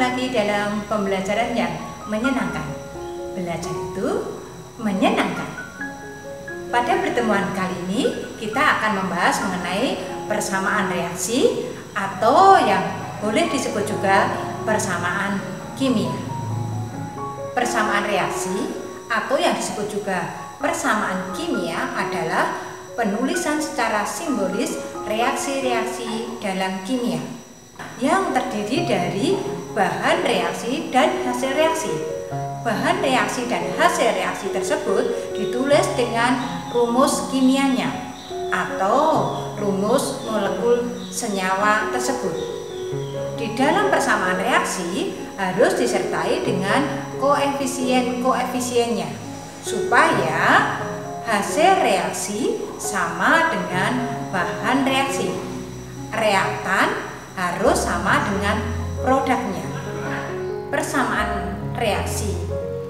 lagi dalam pembelajaran yang menyenangkan. Belajar itu menyenangkan. Pada pertemuan kali ini kita akan membahas mengenai persamaan reaksi atau yang boleh disebut juga persamaan kimia. Persamaan reaksi atau yang disebut juga persamaan kimia adalah penulisan secara simbolis reaksi-reaksi dalam kimia yang terdiri dari bahan reaksi dan hasil reaksi. Bahan reaksi dan hasil reaksi tersebut ditulis dengan rumus kimianya atau rumus molekul senyawa tersebut. Di dalam persamaan reaksi harus disertai dengan koefisien-koefisiennya supaya hasil reaksi sama dengan bahan reaksi. Reaktan harus sama dengan produknya. Persamaan reaksi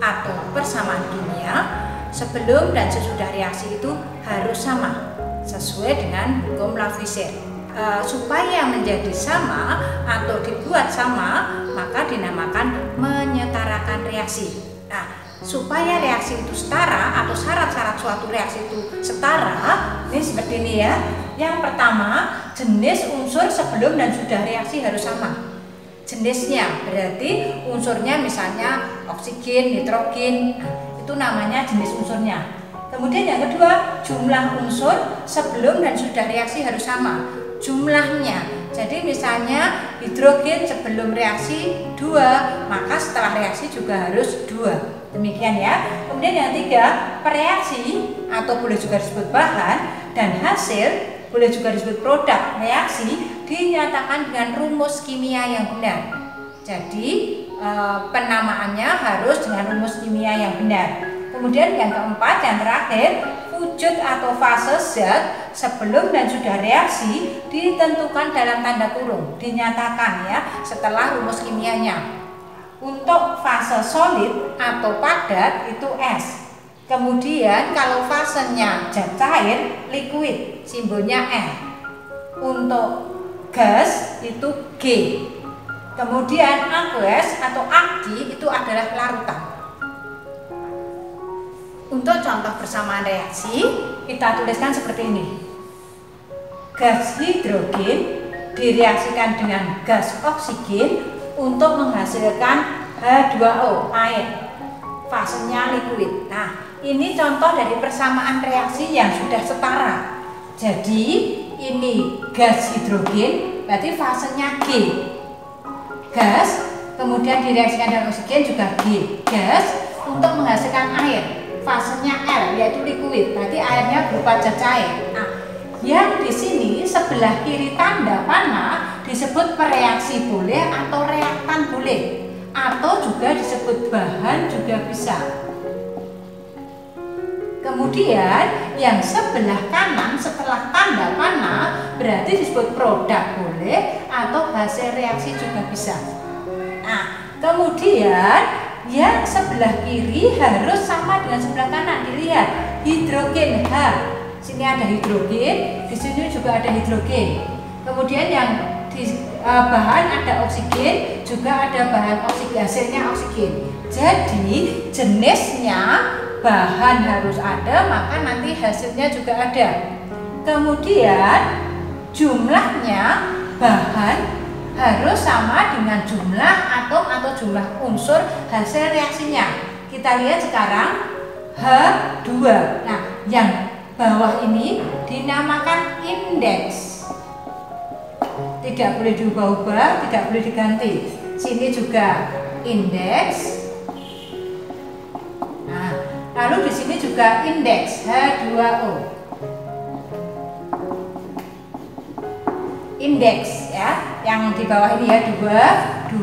atau persamaan kimia sebelum dan sesudah reaksi itu harus sama sesuai dengan hukum Lavoisier. Supaya menjadi sama atau dibuat sama maka dinamakan menyetarakan reaksi. Nah, supaya reaksi itu setara atau syarat-syarat suatu reaksi itu setara, ini seperti ini ya. Yang pertama, jenis unsur sebelum dan sudah reaksi harus sama. Jenisnya berarti unsurnya misalnya oksigen, nitrogen, itu namanya jenis unsurnya. Kemudian yang kedua, jumlah unsur sebelum dan sudah reaksi harus sama. Jumlahnya, jadi misalnya hidrogen sebelum reaksi 2, maka setelah reaksi juga harus 2. Demikian ya. Kemudian yang ketiga, pereaksi atau boleh juga disebut bahan dan hasil boleh juga disebut produk reaksi dinyatakan dengan rumus kimia yang benar. Jadi penamaannya harus dengan rumus kimia yang benar. Kemudian yang keempat, yang terakhir, wujud atau fase zat sebelum dan sudah reaksi ditentukan dalam tanda kurung, dinyatakan ya setelah rumus kimianya. Untuk fase solid atau padat itu S. Kemudian kalau fasenya zat cair, liquid, simbolnya N. Untuk gas itu G. Kemudian aqueous atau aqui itu adalah larutan. Untuk contoh persamaan reaksi kita tuliskan seperti ini. Gas hidrogen direaksikan dengan gas oksigen untuk menghasilkan H2O, air. Fasenya liquid. Nah, ini contoh dari persamaan reaksi yang sudah setara. Jadi ini gas hidrogen berarti fasenya G. Gas kemudian direaksikan dengan oksigen juga G. Gas untuk menghasilkan air. Fasenya L yaitu liquid. Berarti airnya berupa zat cair. Nah, yang di sini sebelah kiri tanda panah disebut pereaksi boleh atau reaktan boleh, atau juga disebut bahan juga bisa. Kemudian yang sebelah kanan setelah tanda panah berarti disebut produk boleh atau hasil reaksi juga bisa. Nah, kemudian yang sebelah kiri harus sama dengan sebelah kanan. Dilihat hidrogen H. Sini ada hidrogen, di sini juga ada hidrogen. Kemudian yang di bahan ada oksigen, juga ada bahan oksigen, hasilnya oksigen. Jadi jenisnya bahan harus ada, maka nanti hasilnya juga ada. Kemudian jumlahnya bahan harus sama dengan jumlah atom atau jumlah unsur hasil reaksinya. Kita lihat sekarang H2. Nah, yang bawah ini dinamakan indeks. Tidak boleh diubah-ubah, tidak boleh diganti. Sini juga indeks. Nah, lalu di sini juga indeks H2O. Indeks ya, yang di bawah ini ya 2,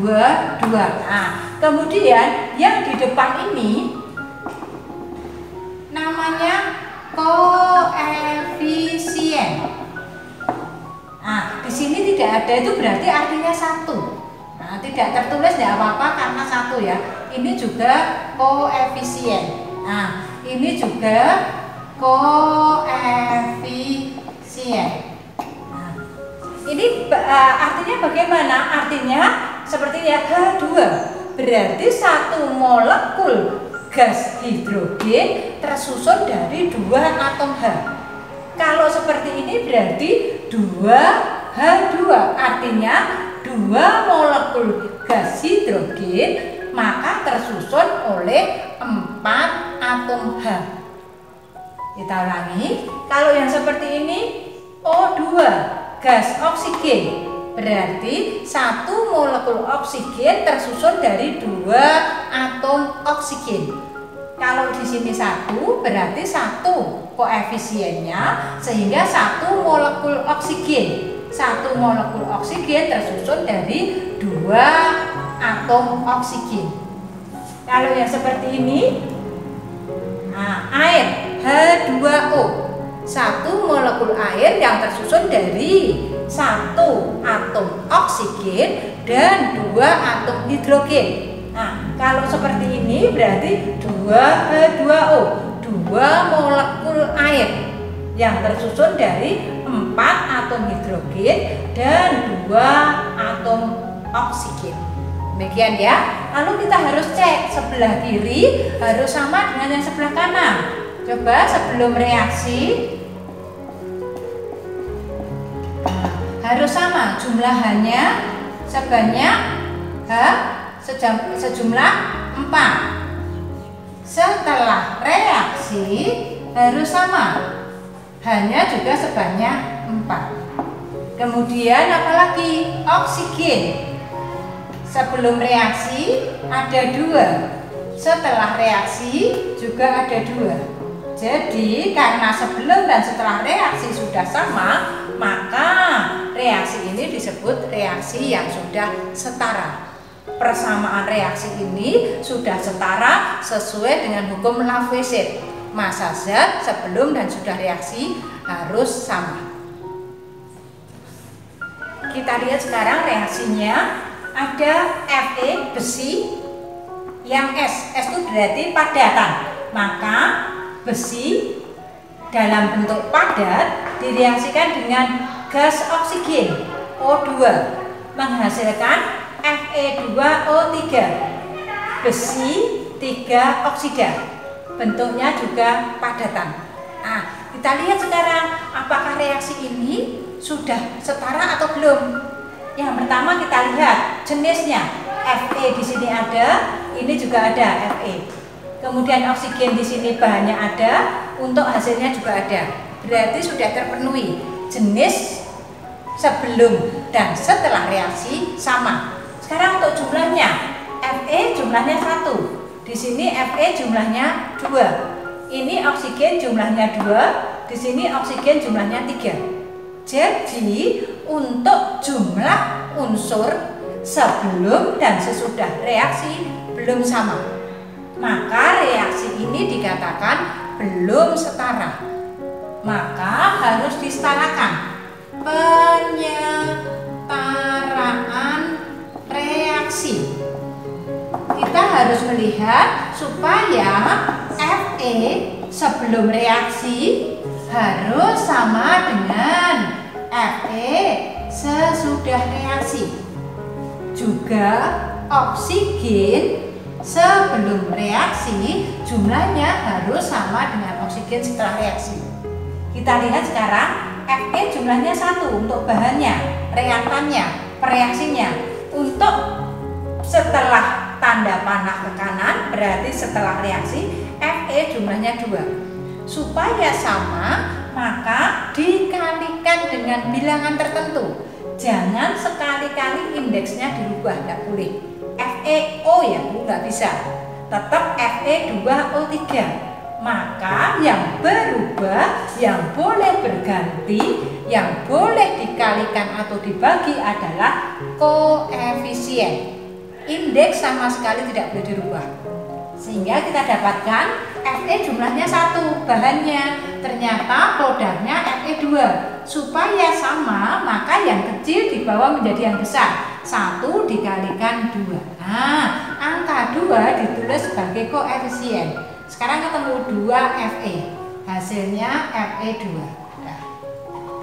2, 2. Nah, kemudian yang di depan ini namanya koefisien. Nah, di sini tidak ada itu berarti artinya 1. Nah, tidak tertulis tidak apa-apa karena 1 ya. Ini juga koefisien. Nah, ini juga koefisien. Ini artinya bagaimana? Artinya seperti ya H2, berarti satu molekul gas hidrogen tersusun dari 2 atom H. Kalau seperti ini berarti 2H2, artinya 2 molekul gas hidrogen maka tersusun oleh 4 atom H. Kita ulangi, kalau yang seperti ini O2, gas oksigen, berarti satu molekul oksigen tersusun dari 2 atom oksigen. Kalau di sini 1 berarti 1 koefisiennya, sehingga satu molekul oksigen. Satu molekul oksigen tersusun dari 2 atom oksigen. Kalau yang seperti ini, air H2O, satu molekul air yang tersusun dari 1 atom oksigen dan 2 atom hidrogen. Nah, kalau seperti ini berarti 2H2O, 2 molekul air yang tersusun dari 4 atom hidrogen dan 2 atom oksigen. Demikian ya. Lalu kita harus cek sebelah kiri harus sama dengan yang sebelah kanan. Coba sebelum reaksi harus sama, jumlahannya sebanyak sejumlah 4. Setelah reaksi harus sama, hanya juga sebanyak 4. Kemudian apalagi oksigen, sebelum reaksi ada 2, setelah reaksi juga ada 2. Jadi karena sebelum dan setelah reaksi sudah sama, maka reaksi ini disebut reaksi yang sudah setara. Persamaan reaksi ini sudah setara sesuai dengan hukum Lavoisier. Massa zat sebelum dan sudah reaksi harus sama. Kita lihat sekarang reaksinya. Ada Fe besi yang S itu berarti padatan. Maka besi dalam bentuk padat direaksikan dengan gas oksigen O2 menghasilkan Fe2O3, besi 3 oksida, bentuknya juga padatan. Nah, kita lihat sekarang apakah reaksi ini sudah setara atau belum. Yang pertama kita lihat jenisnya, Fe di sini ada, ini juga ada Fe. Kemudian oksigen di sini bahannya ada, untuk hasilnya juga ada. Berarti sudah terpenuhi. Jenis sebelum dan setelah reaksi sama. Sekarang untuk jumlahnya, Fe jumlahnya 1. Di sini Fe jumlahnya 2. Ini oksigen jumlahnya 2, di sini oksigen jumlahnya 3. Jadi untuk jumlah unsur sebelum dan sesudah reaksi belum sama, maka reaksi ini dikatakan belum setara. Maka harus disetarakan. Penyetaraan reaksi. Kita harus melihat supaya Fe sebelum reaksi harus sama dengan Fe sesudah reaksi. Juga oksigen sebelum reaksi jumlahnya harus sama dengan oksigen setelah reaksi. Kita lihat sekarang Fe jumlahnya 1 untuk bahannya, reaktannya, pereaksinya. Untuk setelah tanda panah ke kanan berarti setelah reaksi Fe jumlahnya 2. Supaya sama, maka dikalikan dengan bilangan tertentu. Jangan sekali-kali indeksnya dirubah, tidak boleh. FeO ya Bu, nggak bisa. Tetap Fe2O3. Maka yang berubah, yang boleh berganti, yang boleh dikalikan atau dibagi adalah koefisien. Indeks sama sekali tidak boleh dirubah. Sehingga kita dapatkan Fe jumlahnya 1 bahannya, ternyata produknya Fe2. Supaya sama, maka yang kecil dibawa menjadi yang besar. 1 dikalikan 2. Nah, angka 2 ditulis sebagai koefisien. Sekarang ketemu 2 Fe, hasilnya Fe2.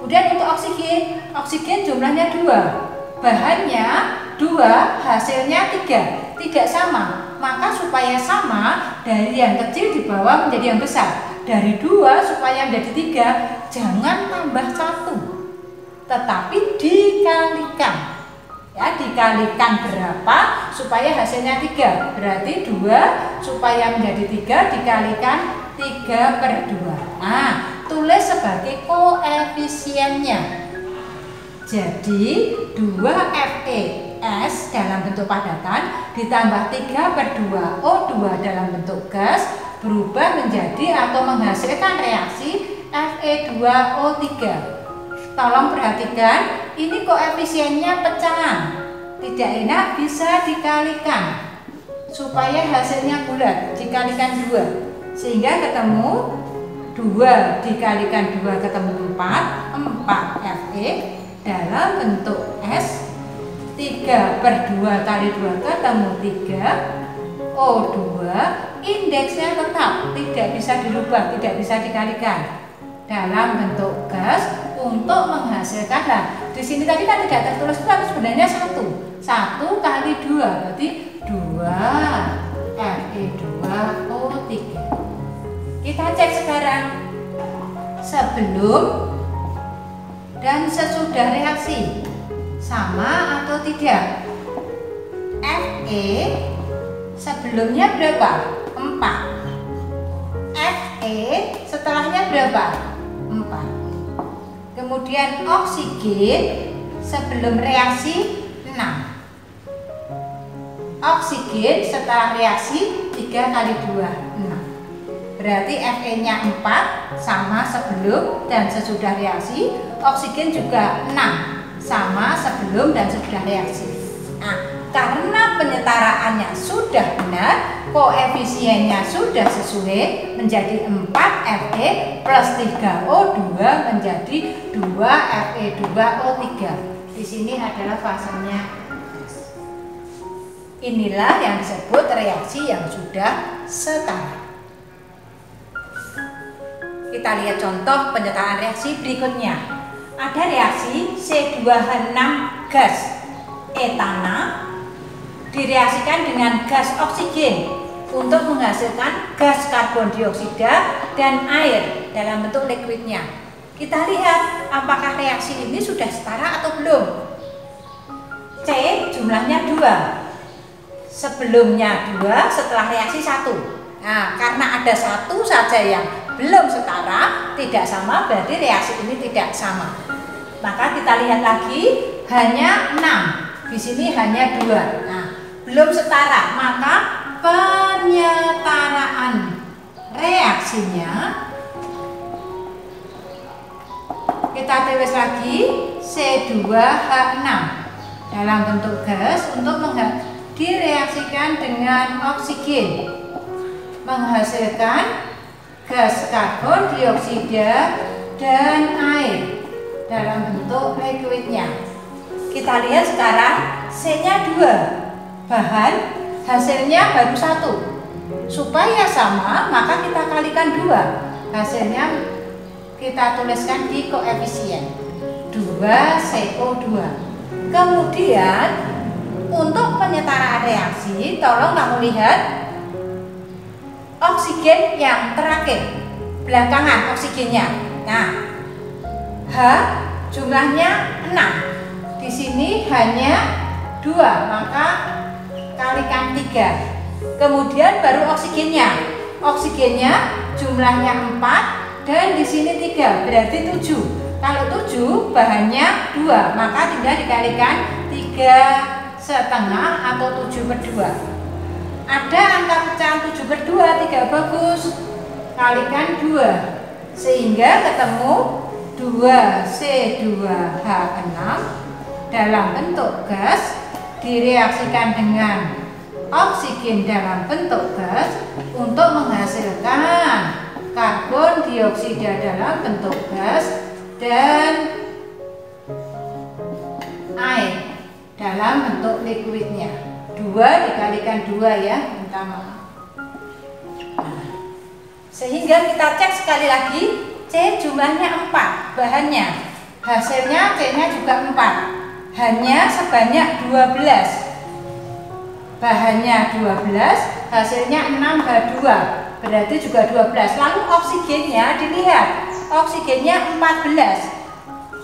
Kemudian untuk oksigen jumlahnya 2, bahannya 2 hasilnya 3, tidak sama. Maka supaya sama, dari yang kecil dibawa menjadi yang besar. Dari 2 supaya menjadi 3, jangan tambah 1, tetapi dikalikan. Ya, dikalikan berapa supaya hasilnya 3. Berarti 2 supaya menjadi 3 dikalikan 3/2. Nah, tulis sebagai koefisiennya. Jadi 2FeS dalam bentuk padatan ditambah 3/2O2 dalam bentuk gas berubah menjadi atau menghasilkan reaksi Fe2O3. Tolong perhatikan, ini koefisiennya pecahan. Tidak enak, bisa dikalikan supaya hasilnya bulat, dikalikan 2 sehingga ketemu 2 dikalikan 2 ketemu 4Fe dalam bentuk S. 3/2 kali 2 ketemu 3O2. Indeksnya tetap tidak bisa dirubah, tidak bisa dikalikan dalam bentuk gas untuk menghasilkan. Nah, di sini tadi kan tidak tertulis tapi sebenarnya 1 kali 2 berarti 2Fe2O3. Kita cek sekarang sebelum dan sesudah reaksi sama atau tidak. Fe sebelumnya berapa? 4. Fe setelahnya berapa? 4. Kemudian oksigen sebelum reaksi 6. Oksigen setelah reaksi 3 kali 2, 6. Berarti Fe-nya 4 sama sebelum dan sesudah reaksi. Oksigen juga 6 sama sebelum dan sesudah reaksi. Nah, karena penyetaraannya sudah benar, koefisiennya sudah sesuai, menjadi 4Fe plus 3O2 menjadi 2Fe2O3. Di sini adalah fasenya. Inilah yang disebut reaksi yang sudah setara. Kita lihat contoh penyetaraan reaksi berikutnya. Ada reaksi C2H6 gas etana direaksikan dengan gas oksigen untuk menghasilkan gas karbon dioksida dan air dalam bentuk liquidnya. Kita lihat apakah reaksi ini sudah setara atau belum. C jumlahnya 2. Sebelumnya 2, setelah reaksi 1. Nah, karena ada 1 saja yang belum setara, tidak sama, berarti reaksi ini tidak sama. Maka kita lihat lagi, hanya 6. Di sini hanya 2. Nah, belum setara, maka penyetaraan reaksinya kita tulis lagi C2H6 dalam bentuk gas untuk direaksikan dengan oksigen menghasilkan gas karbon dioksida dan air dalam bentuk liquidnya. Kita lihat sekarang C-nya 2, bahan hasilnya baru 1. Supaya sama maka kita kalikan 2, hasilnya kita tuliskan di koefisien 2CO2. Kemudian untuk penyetaraan reaksi, tolong kamu lihat oksigen yang terakhir, belakangan oksigennya. Nah, H jumlahnya 6. Di sini hanya 2, maka kalikan 3. Kemudian baru oksigennya. Oksigennya jumlahnya 4 dan di sini 3, berarti 7. Kalau 7 bahannya 2, maka tinggal dikalikan 3,5 atau 7/2. Ada angka pecahan 7/2, 3 bagus. Kalikan 2 sehingga ketemu 2C2H6 dalam bentuk gas direaksikan dengan oksigen dalam bentuk gas untuk menghasilkan karbon dioksida dalam bentuk gas dan air dalam bentuk liquidnya. 2 dikalikan 2 ya, minta maaf. Sehingga kita cek sekali lagi, C jumlahnya 4 bahannya, hasilnya C nya juga 4, H hanya sebanyak 12. Bahannya 12, hasilnya 6H2, berarti juga 12. Lalu oksigennya dilihat, oksigennya 14.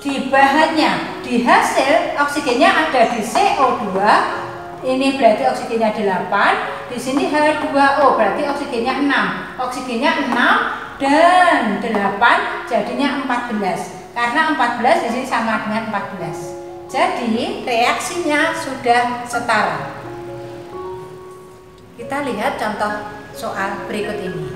Di bahannya, di hasil oksigennya ada di CO2. Ini berarti oksigennya 8, di sini H2O, berarti oksigennya 6. Oksigennya 6 dan 8 jadinya 14. Karena 14 di sini sama dengan 14. Jadi reaksinya sudah setara. Kita lihat contoh soal berikut ini.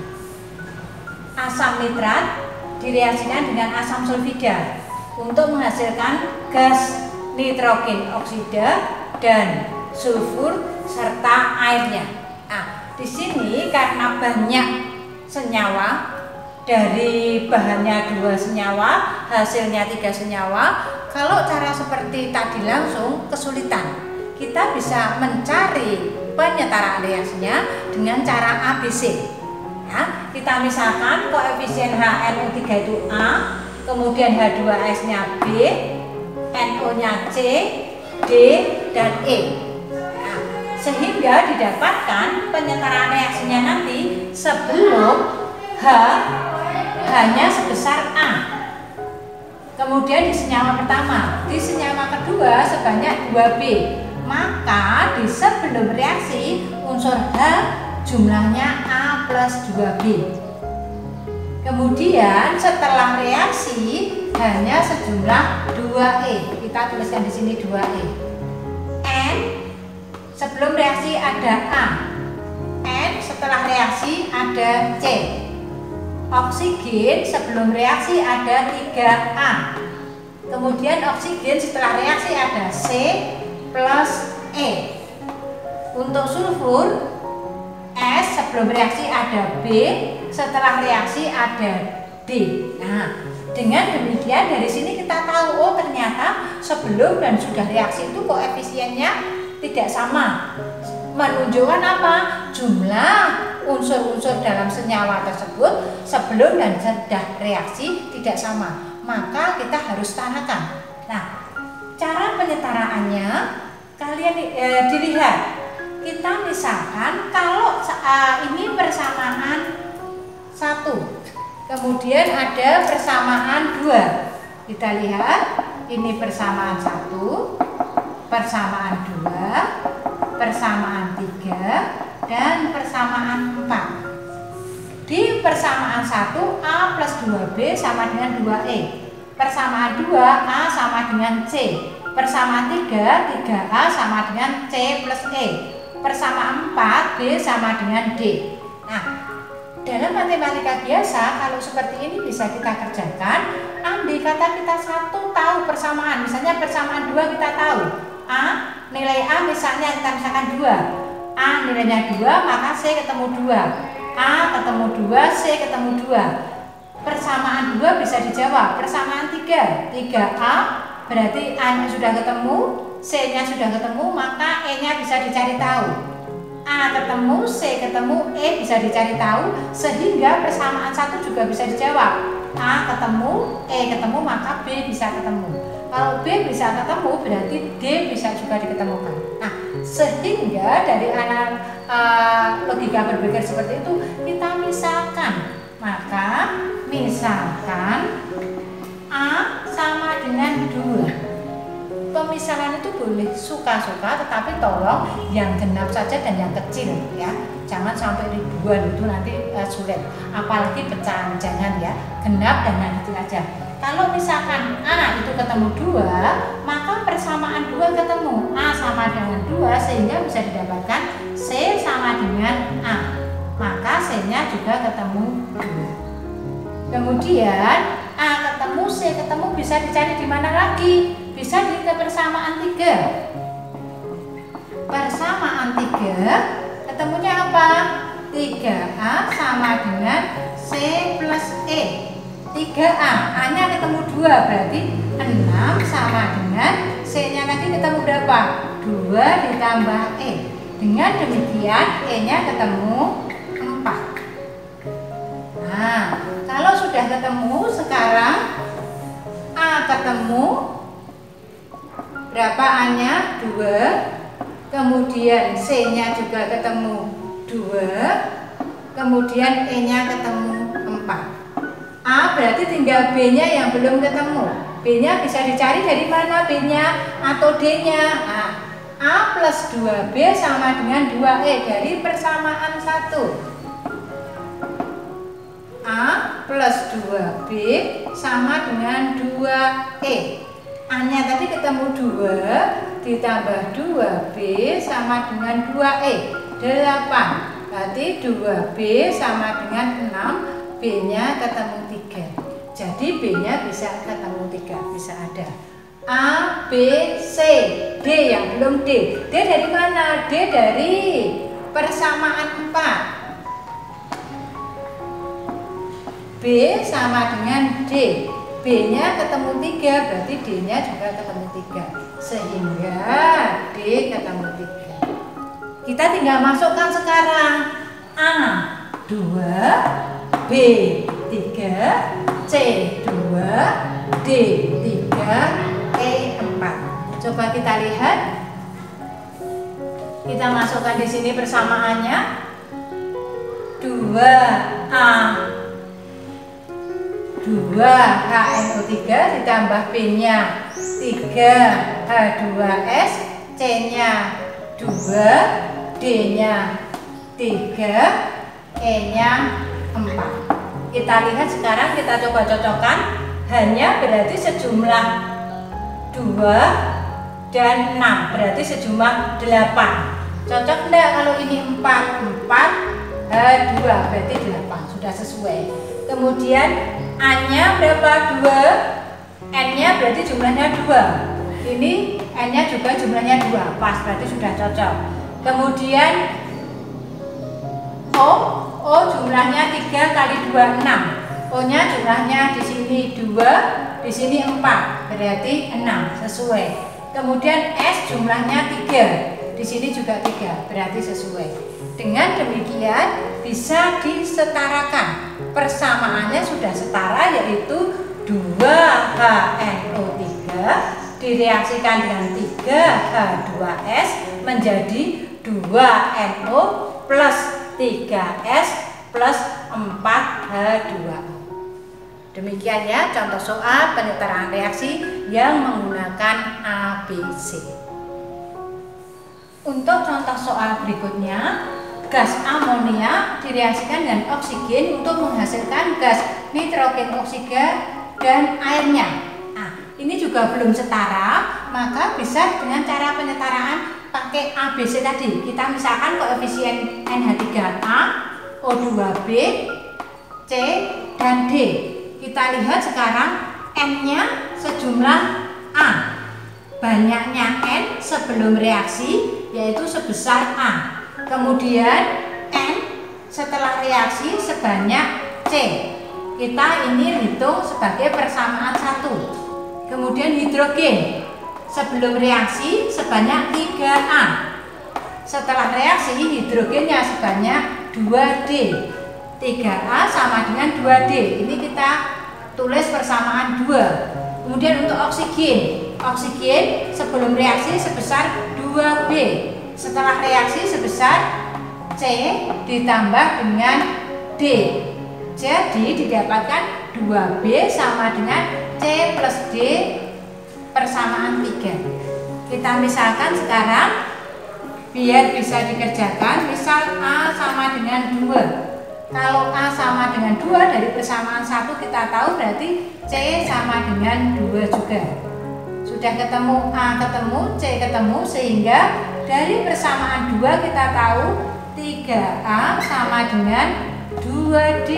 Asam nitrat direaksikan dengan asam sulfida untuk menghasilkan gas nitrogen oksida dan sulfur serta airnya. Nah, di sini karena banyak senyawa, dari bahannya 2 senyawa, hasilnya 3 senyawa. Kalau cara seperti tadi langsung kesulitan. Kita bisa mencari penyetaraan reaksinya dengan cara ABC. Ya, kita misalkan koefisien HNO3 itu A, kemudian H2S-nya B, NO-nya C, D, dan E. Nah, sehingga didapatkan penyetaraan reaksinya nanti sebelum H hanya sebesar A. Kemudian di senyawa pertama, di senyawa kedua sebanyak 2B. Maka di sebelum reaksi unsur H jumlahnya A plus 2B. Kemudian setelah reaksi hanya sejumlah 2E. Kita tuliskan di sini 2E. N sebelum reaksi ada A. N setelah reaksi ada C. Oksigen sebelum reaksi ada 3A. Kemudian oksigen setelah reaksi ada C plus E. Untuk sulfur, S sebelum reaksi ada B, setelah reaksi ada D. Nah, dengan demikian dari sini kita tahu, oh ternyata sebelum dan sudah reaksi itu koefisiennya tidak sama. Menunjukkan apa? Jumlah unsur-unsur dalam senyawa tersebut sebelum dan sesudah reaksi tidak sama. Maka kita harus tarakan. Nah, cara penyetaraannya kalian dilihat. Kita misalkan kalau ini persamaan 1, kemudian ada persamaan 2. Kita lihat ini persamaan 1, persamaan 2, persamaan 3, dan persamaan 4. Di persamaan 1, A plus 2B sama dengan 2E. Persamaan 2, A sama dengan C. Persamaan 3, 3A sama dengan C plus E. Persamaan 4, B sama dengan D. Nah, dalam matematika biasa, kalau seperti ini bisa kita kerjakan. Andai kata kita satu tahu persamaan, misalnya persamaan 2 kita tahu. A, nilai A misalnya kita misalkan 2. A nilainya 2, maka C ketemu 2. A ketemu 2, C ketemu 2. Persamaan 2 bisa dijawab. Persamaan 3, 3A berarti A-nya sudah ketemu, C-nya sudah ketemu, maka E-nya bisa dicari tahu. A ketemu, C ketemu, E bisa dicari tahu, sehingga persamaan 1 juga bisa dijawab. A ketemu, E ketemu, maka B bisa ketemu. Kalau B bisa ketemu, berarti D bisa juga diketemukan. Nah, sehingga dari logika berpikir seperti itu, kita misalkan. Maka, misalkan A sama dengan 2. Pemisahan itu boleh suka-suka, tetapi tolong yang genap saja dan yang kecil ya. Jangan sampai ribuan, itu nanti sulit. Apalagi pecahan, jangan ya. Genap dan yang kecil aja. Kalau misalkan A itu ketemu 2, maka persamaan 2 ketemu. A sama dengan 2 sehingga bisa didapatkan C sama dengan A. Maka C-nya juga ketemu 2. Kemudian A ketemu, C ketemu bisa dicari di mana lagi? Bisa di persamaan 3. Persamaan 3 ketemunya apa? 3A sama dengan C plus E. 3A, A-nya ketemu 2, berarti 6 sama dengan C-nya lagi ketemu berapa? 2 ditambah E. Dengan demikian E-nya ketemu 4. Nah, kalau sudah ketemu, sekarang A ketemu berapa A-nya? 2. Kemudian C-nya juga ketemu 2. Kemudian E-nya ketemu 4. A berarti tinggal B-nya yang belum ketemu. B-nya bisa dicari dari mana? B-nya atau D-nya? Nah, A plus 2B sama dengan 2E dari persamaan 1. A plus 2B sama dengan 2E. A-nya tadi ketemu 2 ditambah 2B sama dengan 2E 8. Berarti 2B sama dengan 6, B-nya ketemu 3. Jadi B-nya bisa ketemu 3, bisa ada A, B, C, D yang belum D. D dari mana? D dari persamaan 4. B sama dengan D. B-nya ketemu 3, berarti D-nya juga ketemu 3. Sehingga D ketemu 3. Kita tinggal masukkan sekarang. A 2, B 3, C 2, D 3, E 4. Coba kita lihat. Kita masukkan di sini persamaannya. 2A 2HNO3 ditambah B-nya 3H2S, C-nya 2, D-nya 3, E-nya 4. Kita lihat sekarang, kita coba cocokkan. Hanya berarti sejumlah 2 dan 6, berarti sejumlah 8. Cocok enggak kalau ini 4 H2 berarti 8, sudah sesuai. Kemudian A-nya berapa? 2. N-nya berarti jumlahnya 2. Ini N-nya juga jumlahnya 2, pas, berarti sudah cocok. Kemudian O jumlahnya 3 kali 2, 6. O-nya jumlahnya di sini 2, di sini 4, berarti 6, sesuai. Kemudian S jumlahnya 3, di sini juga 3, berarti sesuai. Dengan demikian bisa disetarakan. Persamaannya sudah setara, yaitu 2HNO3 direaksikan dengan 3H2S menjadi 2NO plus 3S plus 4H2O. Demikian ya contoh soal penyetaraan reaksi yang menggunakan ABC. Untuk contoh soal berikutnya, gas amonia direaksikan dengan oksigen untuk menghasilkan gas nitrogen oksiga dan airnya. Nah, ini juga belum setara, maka bisa dengan cara penyetaraan pakai ABC tadi. Kita misalkan koefisien NH3A, O2B, C, dan D. Kita lihat sekarang N-nya sejumlah A. Banyaknya N sebelum reaksi yaitu sebesar A. Kemudian N setelah reaksi sebanyak C. Kita ini hitung sebagai persamaan 1. Kemudian hidrogen sebelum reaksi sebanyak 3A. Setelah reaksi hidrogennya sebanyak 2D. 3A sama dengan 2D. Ini kita tulis persamaan 2. Kemudian untuk oksigen, oksigen sebelum reaksi sebesar 2B. Setelah reaksi sebesar C ditambah dengan D. Jadi didapatkan 2B sama dengan C plus D persamaan 3. Kita misalkan sekarang biar bisa dikerjakan. Misal A sama dengan 2. Kalau A sama dengan 2 dari persamaan 1 kita tahu berarti C sama dengan 2 juga. Sudah ketemu A ketemu, C ketemu, sehingga dari persamaan 2 kita tahu 3A sama dengan 2D.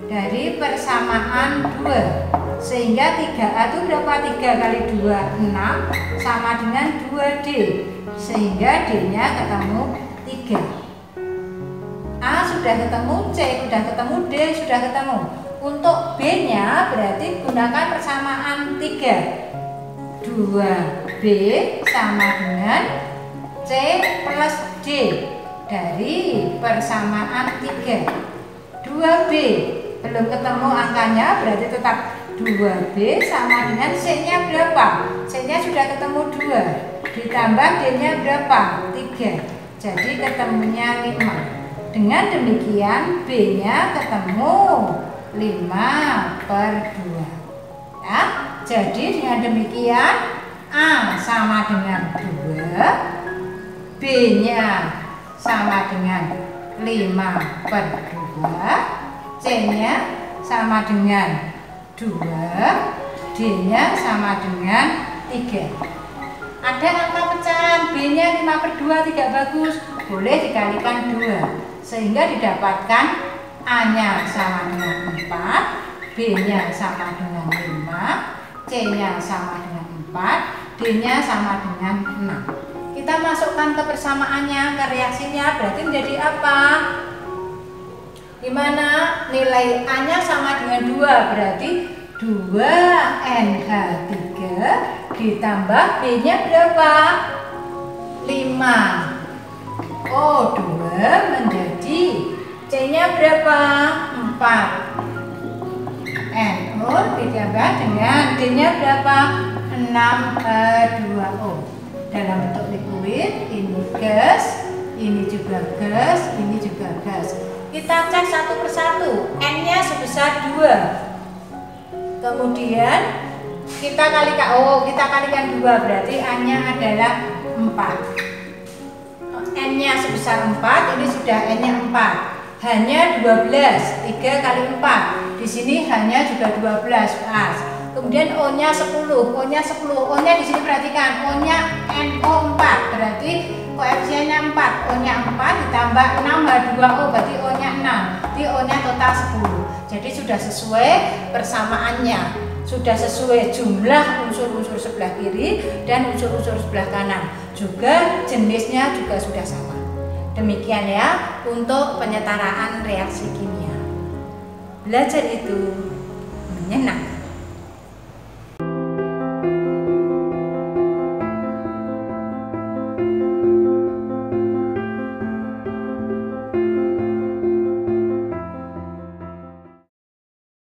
Dari persamaan 2, sehingga 3A itu berapa? 3 kali 2, 6 sama dengan 2D, sehingga D-nya ketemu 3. A sudah ketemu, C sudah ketemu, D sudah ketemu. Untuk B-nya berarti gunakan persamaan 3. 2B sama dengan C plus D dari persamaan 3. 2B belum ketemu angkanya, berarti tetap 2B sama dengan C-nya berapa? C-nya sudah ketemu 2, ditambah D-nya berapa? 3, jadi ketemunya 5. Dengan demikian B-nya ketemu 5/2 ya. Jadi dengan demikian A sama dengan 2, B-nya sama dengan 5/2, C-nya sama dengan 2, D-nya sama dengan 3. Ada angka pecahan B-nya 5/2 tidak bagus, boleh dikalikan 2 sehingga didapatkan A-nya sama dengan 4, B-nya sama dengan 5, C-nya sama dengan 4, D-nya sama dengan 6. Kita masukkan ke persamaannya, ke reaksinya, berarti menjadi apa? Dimana nilai A-nya sama dengan 2, berarti 2NH3 ditambah B-nya berapa? 5. Oh, 2 menjadi C-nya berapa? 4. NO ditambah dengan D-nya berapa? 6H2O. Dalam bentuk liquid, ini gas, ini juga gas, ini juga gas. Kita cek satu persatu, N-nya sebesar 2. Kemudian kita kalikan 2, berarti A-nya adalah 4. N-nya sebesar 4, ini sudah N-nya 4. Hanya 12, 3 kali 4. Di sini hanya juga 12 pas. Kemudian O-nya 10, O-nya 10, O-nya di sini perhatikan, O-nya NO4, berarti koefisiennya 4, O-nya 4 ditambah 6H2O, berarti O-nya 6, jadi O-nya total 10. Jadi sudah sesuai persamaannya, sudah sesuai jumlah unsur-unsur sebelah kiri dan unsur-unsur sebelah kanan. Juga jenisnya juga sudah sama. Demikian ya untuk penyetaraan reaksi kimia. Belajar itu menyenangkan.